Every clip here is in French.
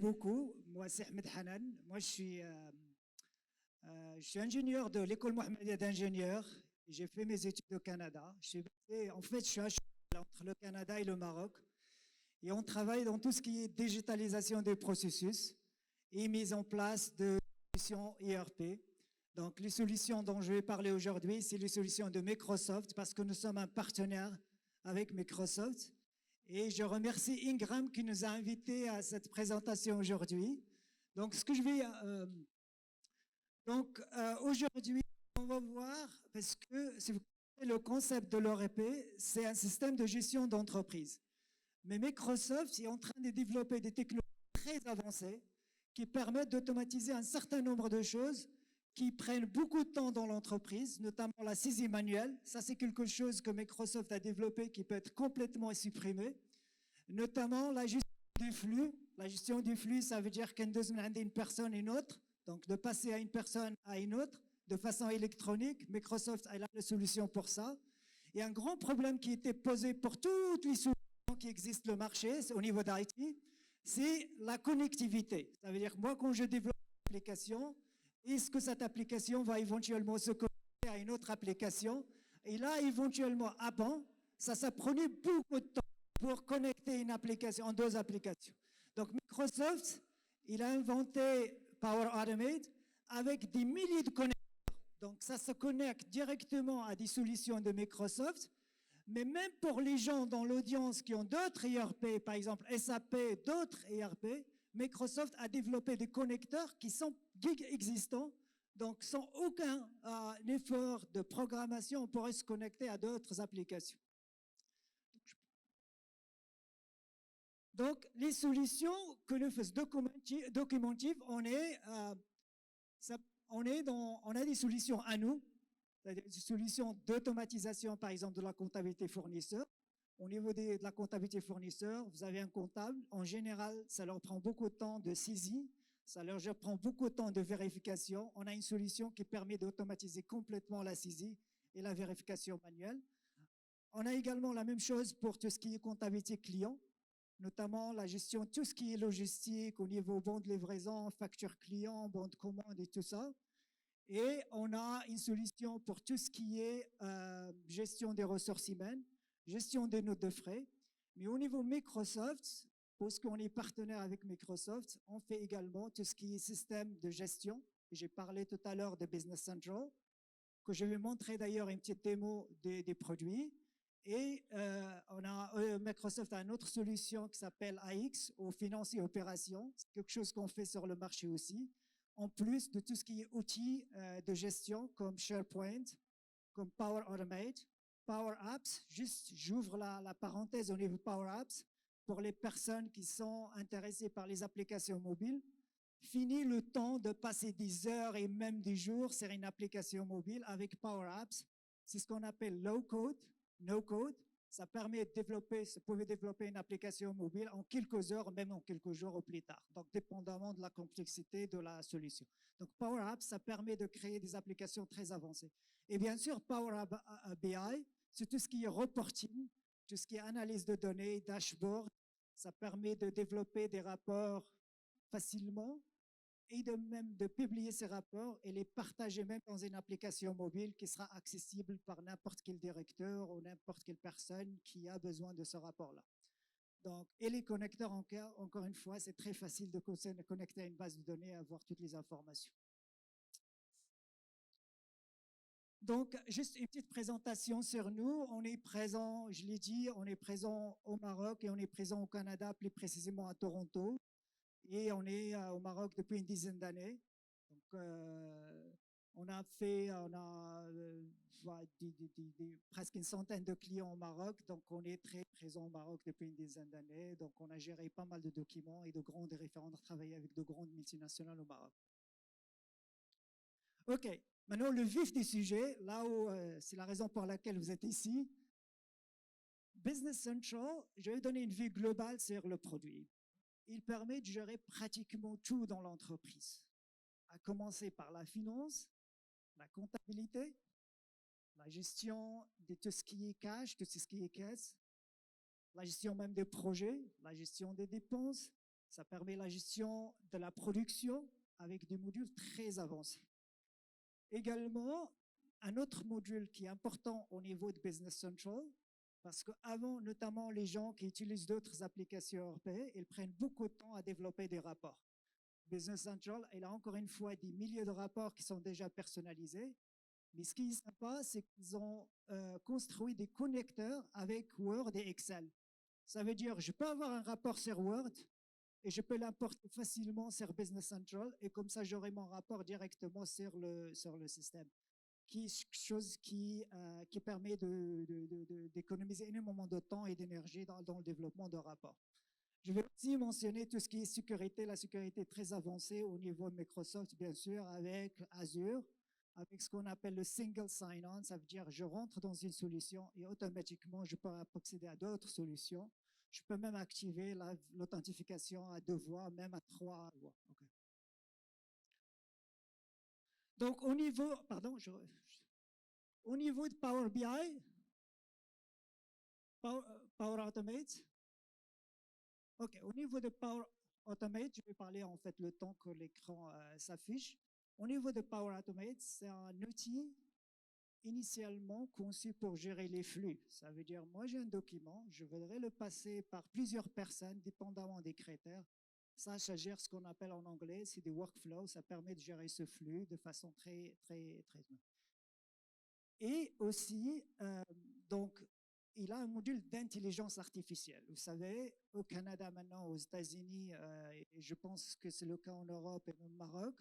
beaucoup. Moi, c'est Ahmed Hanan. Moi, je suis ingénieur de l'école Mohammedia d'ingénieurs. J'ai fait mes études au Canada. En fait, je suis à cheval entre le Canada et le Maroc. Et on travaille dans tout ce qui est digitalisation des processus et mise en place de solutions ERP. Donc, les solutions dont je vais parler aujourd'hui, c'est les solutions de Microsoft parce que nous sommes un partenaire avec Microsoft. Et je remercie Ingram qui nous a invités à cette présentation aujourd'hui. Donc, ce que je vais... aujourd'hui, on va voir, parce que si vous connaissez le concept de l'ERP, c'est un système de gestion d'entreprise. Mais Microsoft est en train de développer des technologies très avancées qui permettent d'automatiser un certain nombre de choses qui prennent beaucoup de temps dans l'entreprise, notamment la saisie manuelle. Ça, c'est quelque chose que Microsoft a développé qui peut être complètement supprimé, notamment la gestion du flux. La gestion du flux, ça veut dire qu'une personne et une autre, donc de passer à une personne à une autre de façon électronique. Microsoft a la solution pour ça. Et un grand problème qui était posé pour toutes les solutions qui existent sur le marché au niveau d'IT, c'est la connectivité. Ça veut dire que moi, quand je développe une application, est-ce que cette application va éventuellement se connecter à une autre application? Et là, éventuellement, avant, ça prenait beaucoup de temps pour connecter une application en deux applications. Donc, Microsoft, il a inventé Power Automate avec des milliers de connecteurs. Donc, ça se connecte directement à des solutions de Microsoft. Mais même pour les gens dans l'audience qui ont d'autres ERP, par exemple SAP, d'autres ERP, Microsoft a développé des connecteurs qui sont existants. Donc, sans aucun effort de programmation, on pourrait se connecter à d'autres applications. Donc, les solutions que nous faisons Documentive, on a des solutions à nous, des solutions d'automatisation, par exemple, de la comptabilité fournisseur. Au niveau de la comptabilité fournisseur, vous avez un comptable. En général, ça leur prend beaucoup de temps de saisie, ça leur prend beaucoup de temps de vérification. On a une solution qui permet d'automatiser complètement la saisie et la vérification manuelle. On a également la même chose pour tout ce qui est comptabilité client, notamment la gestion de tout ce qui est logistique au niveau bon de livraison, facture client, bon de commande et tout ça. Et on a une solution pour tout ce qui est gestion des ressources humaines, gestion des notes de frais. Mais au niveau Microsoft, parce qu'on est partenaire avec Microsoft, on fait également tout ce qui est système de gestion. J'ai parlé tout à l'heure de Business Central, que je vais montrer d'ailleurs une petite démo des produits. Et Microsoft a une autre solution qui s'appelle AX, aux finances et opérations. C'est quelque chose qu'on fait sur le marché aussi. En plus de tout ce qui est outils de gestion comme SharePoint, comme Power Automate, Power Apps. Juste, j'ouvre la parenthèse au niveau Power Apps pour les personnes qui sont intéressées par les applications mobiles. Fini le temps de passer des heures et même des jours sur une application mobile avec Power Apps. C'est ce qu'on appelle low code, no code. Ça permet de développer, vous pouvez développer une application mobile en quelques heures, même en quelques jours ou plus tard. Donc, dépendamment de la complexité de la solution. Donc, Power Apps, ça permet de créer des applications très avancées. Et bien sûr, Power BI, c'est tout ce qui est reporting, tout ce qui est analyse de données, dashboard. Ça permet de développer des rapports facilement et même de publier ces rapports et les partager même dans une application mobile qui sera accessible par n'importe quel directeur ou n'importe quelle personne qui a besoin de ce rapport-là. Donc, et les connecteurs, encore une fois, c'est très facile de connecter à une base de données et avoir toutes les informations. Donc, juste une petite présentation sur nous. On est présent, je l'ai dit, on est présent au Maroc et on est présent au Canada, plus précisément à Toronto. Et on est au Maroc depuis une dizaine d'années. Donc, on a presque une centaine de clients au Maroc. Donc, on est très présent au Maroc depuis une dizaine d'années. Donc, on a géré pas mal de documents et de grandes référents. On a travaillé avec de grandes multinationales au Maroc. OK. Maintenant, le vif du sujet, là où c'est la raison pour laquelle vous êtes ici. Business Central, je vais donner une vue globale sur le produit. Il permet de gérer pratiquement tout dans l'entreprise, à commencer par la finance, la comptabilité, la gestion de tout ce qui est cash, tout ce qui est caisse, la gestion même des projets, la gestion des dépenses, Ça permet la gestion de la production avec des modules très avancés. Également, un autre module qui est important au niveau de Business Central, parce qu'avant, notamment les gens qui utilisent d'autres applications européennes, ils prennent beaucoup de temps à développer des rapports. Business Central, il a encore une fois des milliers de rapports qui sont déjà personnalisés. Mais ce qui est sympa, c'est qu'ils ont construit des connecteurs avec Word et Excel. Ça veut dire, je peux avoir un rapport sur Word et je peux l'importer facilement sur Business Central et comme ça, j'aurai mon rapport directement sur le système. Chose qui permet d'économiser énormément de temps et d'énergie dans le développement de rapports. Je vais aussi mentionner tout ce qui est sécurité, la sécurité très avancée au niveau de Microsoft, bien sûr, avec Azure, avec ce qu'on appelle le single sign-on, ça veut dire je rentre dans une solution et automatiquement je peux accéder à d'autres solutions. Je peux même activer l'authentification à 2 voix, même à 3 voix. Okay. Donc au niveau, au niveau de Power BI, Power Automate, ok, au niveau de Power Automate, je vais parler en fait le temps que l'écran s'affiche. Au niveau de Power Automate, c'est un outil initialement conçu pour gérer les flux. Ça veut dire, moi j'ai un document, je voudrais le passer par plusieurs personnes, dépendamment des critères. Ça gère ce qu'on appelle en anglais, c'est des workflows, ça permet de gérer ce flux de façon très. Et aussi, donc, il a un module d'intelligence artificielle. Vous savez, au Canada maintenant, aux États-Unis, et je pense que c'est le cas en Europe et au Maroc,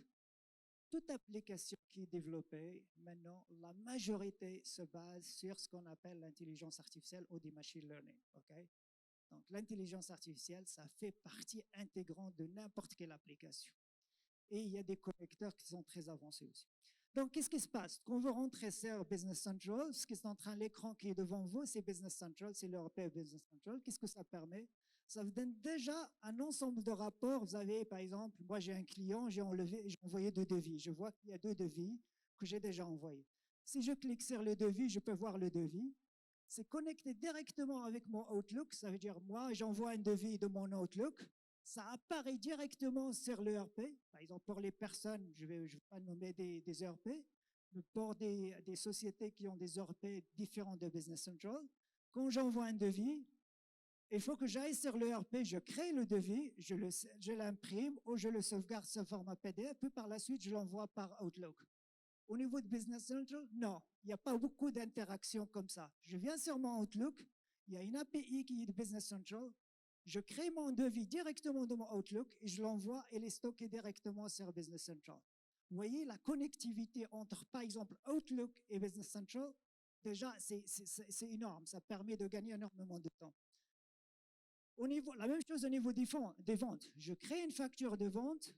toute application qui est développée, maintenant, la majorité se base sur ce qu'on appelle l'intelligence artificielle ou du machine learning. Okay? Donc, l'intelligence artificielle, ça fait partie intégrante de n'importe quelle application. Et il y a des connecteurs qui sont très avancés aussi. Donc, qu'est-ce qui se passe? Quand vous rentrez sur Business Central, ce qui est en train de l'écran qui est devant vous, c'est Business Central, c'est l'European Business Central. Qu'est-ce que ça permet? Ça vous donne déjà un ensemble de rapports. Vous avez, par exemple, moi j'ai un client, j'ai envoyé 2 devis. Je vois qu'il y a 2 devis que j'ai déjà envoyés. Si je clique sur le devis, je peux voir le devis. C'est connecté directement avec mon Outlook. Ça veut dire, moi, j'envoie un devis de mon Outlook. Ça apparaît directement sur l'ERP. Par exemple, pour les personnes, je vais pas nommer des ERP, mais pour des sociétés qui ont des ERP différents de Business Central, quand j'envoie un devis, il faut que j'aille sur l'ERP, je crée le devis, je l'imprime ou je le sauvegarde sous format PDF, puis par la suite, je l'envoie par Outlook. Au niveau de Business Central, non, il n'y a pas beaucoup d'interactions comme ça. Je viens sur mon Outlook, il y a une API qui est de Business Central, je crée mon devis directement de mon Outlook et je l'envoie et il est stocké directement sur Business Central. Vous voyez, la connectivité entre, par exemple, Outlook et Business Central, déjà, c'est énorme. Ça permet de gagner énormément de temps. La même chose au niveau des ventes. Je crée une facture de vente.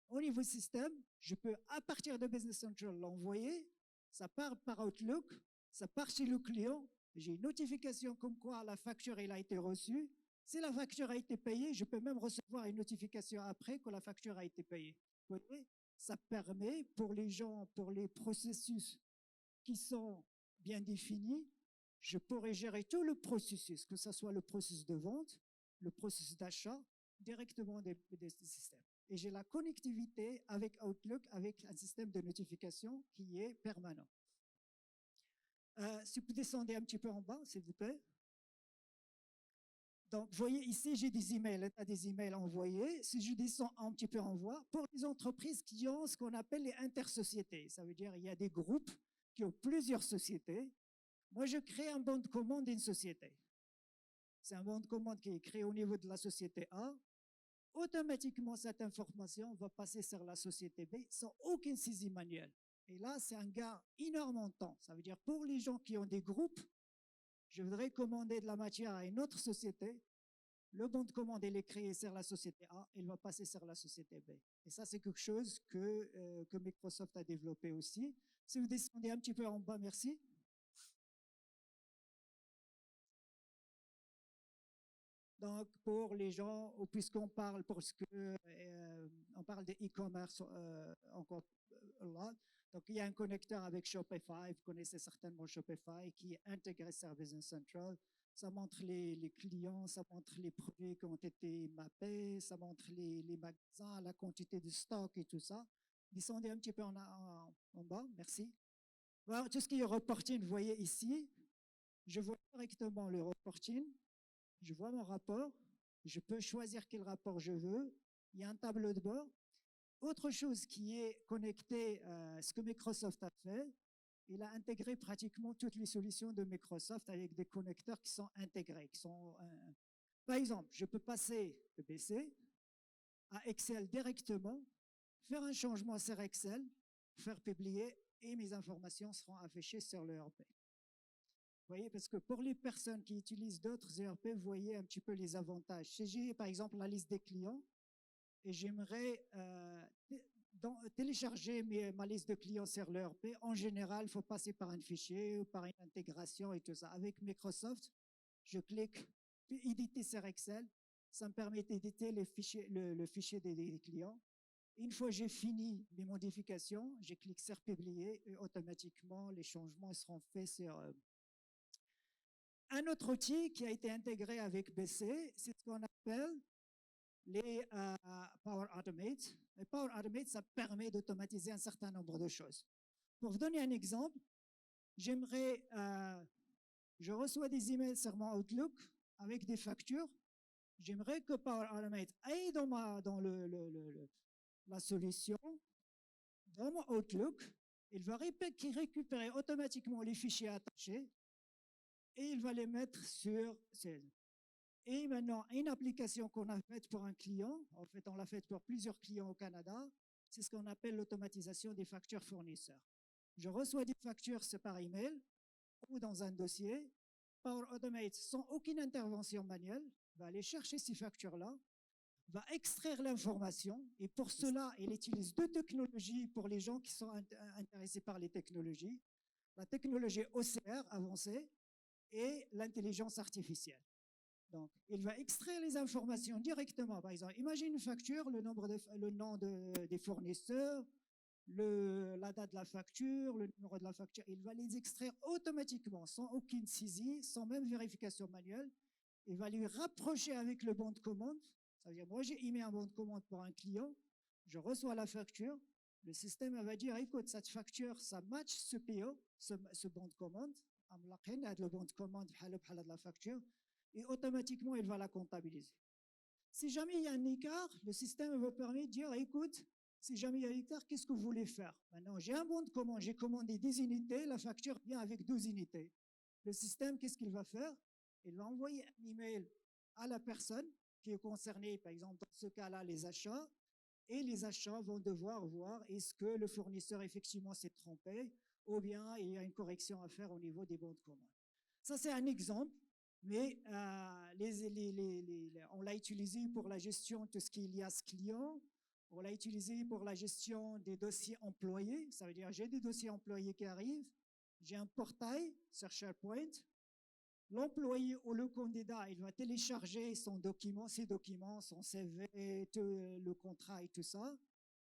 Au niveau système, je peux, à partir de Business Central, l'envoyer. Ça part par Outlook, ça part chez le client. J'ai une notification comme quoi la facture elle a été reçue. Si la facture a été payée, je peux même recevoir une notification après que la facture a été payée. Vous voyez, ça permet pour les gens, pour les processus qui sont bien définis, je pourrais gérer tout le processus, que ce soit le processus de vente, le processus d'achat, directement des systèmes. Et j'ai la connectivité avec Outlook, avec un système de notification qui est permanent. Si vous descendez un petit peu en bas, s'il vous plaît. Donc, vous voyez ici, j'ai des emails, des emails envoyés. Si je descends un petit peu en bas, pour les entreprises qui ont ce qu'on appelle les intersociétés, ça veut dire il y a des groupes qui ont plusieurs sociétés. Moi, je crée un bon de commande d'une société. C'est un bon de commande qui est créé au niveau de la société A. Automatiquement, cette information va passer sur la société B sans aucune saisie manuelle. Et là, c'est un gain énorme en temps. Ça veut dire pour les gens qui ont des groupes, je voudrais commander de la matière à une autre société. Le bon de commande, il est créé sur la société A, il va passer sur la société B. Et ça, c'est quelque chose que Microsoft a développé aussi. Si vous descendez un petit peu en bas, merci. Donc, pour les gens, puisqu'on parle, on parle de e-commerce encore là, donc il y a un connecteur avec Shopify, vous connaissez certainement Shopify, qui est intégré sur Business Central. Ça montre les clients, ça montre les produits qui ont été mappés, ça montre les magasins, la quantité de stock et tout ça. Descendez un petit peu en bas, merci. Voilà, tout ce qui est reporting, vous voyez ici, je vois directement le reporting, je vois mon rapport, je peux choisir quel rapport je veux, il y a un tableau de bord. Autre chose qui est connecté, ce que Microsoft a fait, il a intégré pratiquement toutes les solutions de Microsoft avec des connecteurs qui sont intégrés. Par exemple, je peux passer de PC à Excel directement, faire un changement sur Excel, faire publier et mes informations seront affichées sur le ERP. Vous voyez, parce que pour les personnes qui utilisent d'autres ERP, vous voyez un petit peu les avantages. Si j'ai par exemple la liste des clients et j'aimerais télécharger ma liste de clients sur l'ERP, en général, il faut passer par un fichier ou par une intégration et tout ça. Avec Microsoft, je clique éditer sur Excel, ça me permet d'éditer le fichier des clients. Une fois que j'ai fini mes modifications, je clique sur publier et automatiquement les changements seront faits sur. Un autre outil qui a été intégré avec BC, c'est ce qu'on appelle les Power Automate. Les Power Automate, ça permet d'automatiser un certain nombre de choses. Pour vous donner un exemple, je reçois des emails sur mon Outlook avec des factures. J'aimerais que Power Automate aille dans la solution, dans mon Outlook. Il va récupérer automatiquement les fichiers attachés et il va les mettre sur Sales. Et maintenant, une application qu'on a faite pour un client, en fait, on l'a faite pour plusieurs clients au Canada, c'est ce qu'on appelle l'automatisation des factures fournisseurs. Je reçois des factures par email ou dans un dossier. Power Automate, sans aucune intervention manuelle, va aller chercher ces factures-là, va extraire l'information, et pour cela, il utilise deux technologies pour les gens qui sont intéressés par les technologies. La technologie OCR avancée et l'intelligence artificielle. Donc, il va extraire les informations directement. Par exemple, imagine une facture, le nom des fournisseurs, la date de la facture, le numéro de la facture. Il va les extraire automatiquement, sans aucune saisie, sans même vérification manuelle. Il va lui rapprocher avec le bon de commande. Ça veut dire, moi, j'ai émis un bon de commande pour un client, je reçois la facture, le système va dire, écoute, cette facture, ça match ce PO, ce bon de commande, le bon de commande de la facture, et automatiquement, il va la comptabiliser. Si jamais il y a un écart, le système va permettre de dire, écoute, si jamais il y a un écart, qu'est-ce que vous voulez faire? Maintenant, j'ai un bon de commande, j'ai commandé 10 unités, la facture vient avec 12 unités. Le système, qu'est-ce qu'il va faire? Il va envoyer un email à la personne qui est concernée, par exemple, dans ce cas-là, les achats, et les achats vont devoir voir est-ce que le fournisseur effectivement s'est trompé ou bien il y a une correction à faire au niveau des bons de commande. Ça, c'est un exemple. Mais on l'a utilisé pour la gestion de ce qu'il y a ce client, on l'a utilisé pour la gestion des dossiers employés, ça veut dire j'ai des dossiers employés qui arrivent, j'ai un portail sur SharePoint, l'employé ou le candidat, il va télécharger ses documents, son CV, le contrat et tout ça.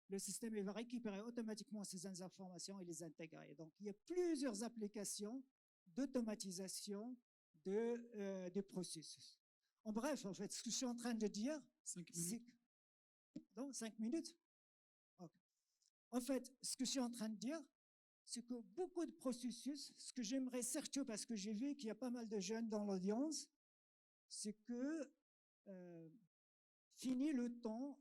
Le système il va récupérer automatiquement ces informations et les intégrer. Donc, il y a plusieurs applications d'automatisation des processus. En bref, en fait, ce que je suis en train de dire... 5 minutes. Non, 5 minutes? Okay. En fait, ce que je suis en train de dire, c'est que beaucoup de processus, ce que j'aimerais surtout, parce que j'ai vu qu'il y a pas mal de jeunes dans l'audience, c'est que fini le temps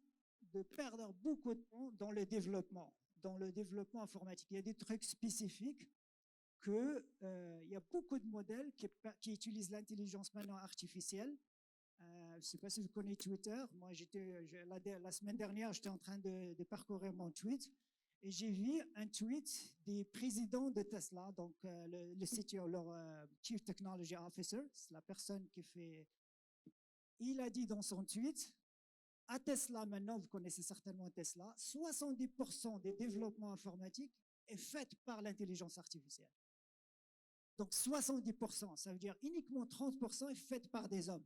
de perdre beaucoup de temps dans le développement informatique. Il y a des trucs spécifiques il y a beaucoup de modèles qui utilisent l'intelligence maintenant artificielle. Je ne sais pas si vous connaissez Twitter. Moi, la semaine dernière, j'étais en train de parcourir mon tweet et j'ai vu un tweet des présidents de Tesla, donc le CTO, leur Chief Technology Officer, c'est la personne qui fait... Il a dit dans son tweet, à Tesla maintenant, vous connaissez certainement Tesla, 70% des développements informatiques est fait par l'intelligence artificielle. Donc 70%, ça veut dire uniquement 30% est fait par des hommes.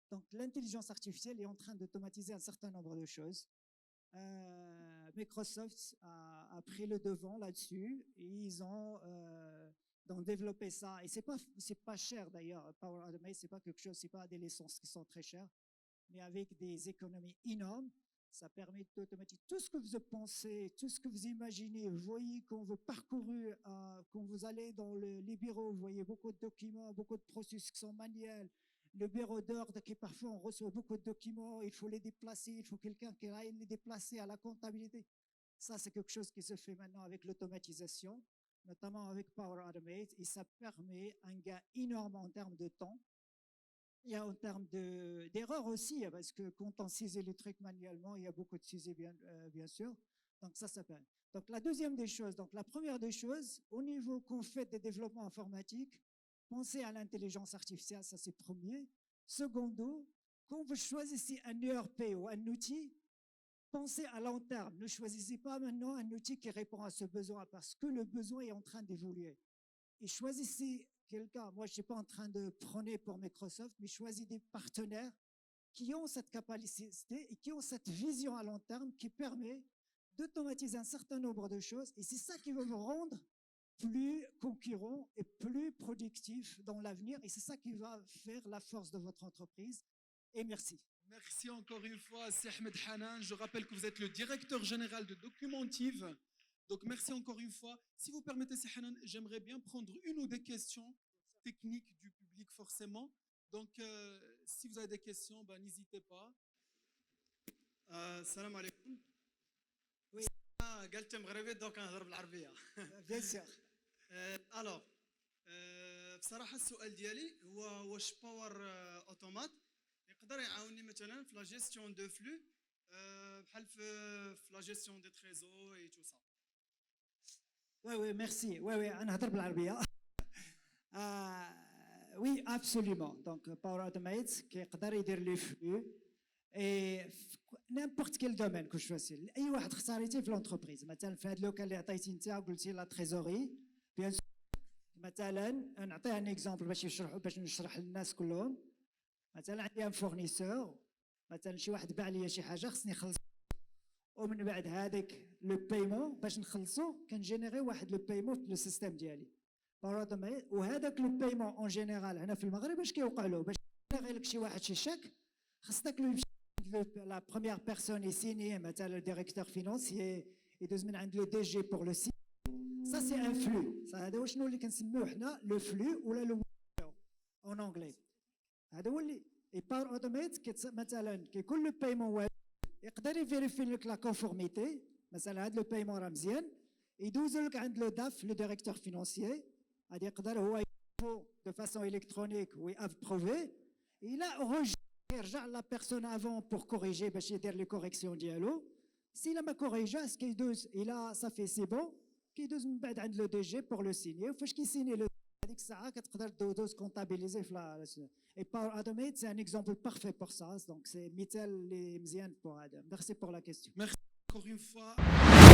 Donc l'intelligence artificielle est en train d'automatiser un certain nombre de choses. Microsoft a pris le devant là-dessus et ils ont, Donc développer ça, et c'est pas cher d'ailleurs. Power Automate, c'est pas quelque chose, c'est pas des licences qui sont très chères, mais avec des économies énormes, ça permet d'automatiser tout ce que vous pensez, tout ce que vous imaginez. Vous voyez quand vous parcourez, quand vous allez dans les bureaux, vous voyez beaucoup de documents, beaucoup de processus qui sont manuels. Le bureau d'ordre qui parfois on reçoit beaucoup de documents, il faut les déplacer, il faut quelqu'un qui aille les déplacer à la comptabilité. Ça, c'est quelque chose qui se fait maintenant avec l'automatisation, notamment avec Power Automate, et ça permet un gain énorme en termes de temps et en termes d'erreurs aussi, parce que quand on saisit les trucs manuellement, il y a beaucoup de saisie bien sûr. Donc ça permet. Donc la deuxième des choses, donc la première des choses, au niveau qu'on fait des développements informatiques, pensez à l'intelligence artificielle, ça c'est premier. Secondo, quand vous choisissez un ERP ou un outil, pensez à long terme. Ne choisissez pas maintenant un outil qui répond à ce besoin parce que le besoin est en train d'évoluer. Et choisissez quelqu'un, moi je ne suis pas en train de prôner pour Microsoft, mais choisissez des partenaires qui ont cette capacité et qui ont cette vision à long terme qui permet d'automatiser un certain nombre de choses. Et c'est ça qui va vous rendre plus concurrent et plus productif dans l'avenir. Et c'est ça qui va faire la force de votre entreprise. Et merci. Merci encore une fois, c'est Ahmed Hanan. Je rappelle que vous êtes le directeur général de Documentive. Donc merci encore une fois. Si vous permettez, c'est Hanan, j'aimerais bien prendre une ou des questions techniques du public forcément. Donc si vous avez des questions, n'hésitez pas. Salam alaikum. Oui. قلت مغربي دوك نهضر بالعربيه. Bien sûr. الوغ بصراحه السؤال ديالي هو واش باور اوتومات يقدر يعاونني مثلا في لا جيستيون دو فلو بحال في لا جيستيون دي تريزور اي تو سا. Oui, merci. Oui, نهضر بالعربيه. Oui, absolument. Donc Power Automate كيقدر يدير لي فلو et n'importe quel domaine que je choisis. اي واحد اختاريتي في لونتربريز، مثلا في هذا اللوكال اللي عطيتي انت قلتي لا تريزوري، بيان سور مثلا نعطيها ان اكزامبل باش نشرح للناس كلهم. مثلا عندي ان فورنيسور، مثلا شي واحد باع لي شي حاجه خصني نخلص، ومن بعد هذاك لو بايمون باش نخلصو كنجينيري واحد لو بايمون في لو سيستيم ديالي. وهذاك لو بايمون اون جينيرال هنا في المغرب باش كيوقع له، باش يغير لك شي واحد شي شاك خصك يمشي la première personne est signée, le directeur financier, et deuxième le DG pour le site. Ça, c'est un flux. Ça, le flux ou le en anglais. Et Power Automate, qui كل le paiement يقدر يفيريفي لك la conformité. مثلا هذا le paiement راه مزيان، يدوز لك عند le DAF, le directeur financier. غادي يقدر هو de façon électronique ويابروفي. Il a enregistré يرجع لا بيرسون افون بور كوريجي باش يدير لي كوريكسيون ديالو. سي لا ما كوريجاش كيدوز الى صافي سي بون، كيدوز من بعد عند لو دي جي بور لو سيني. فاش كيسيني لو هذيك الساعه كتقدر دوز كونتابيليزي في لا. اي باور اوتوميت سي ان اكزامبل بارفي بور سا، دونك سي مثال اللي مزيان بور هذا. ميرسي بور لا كيستيون. Merci encore une fois.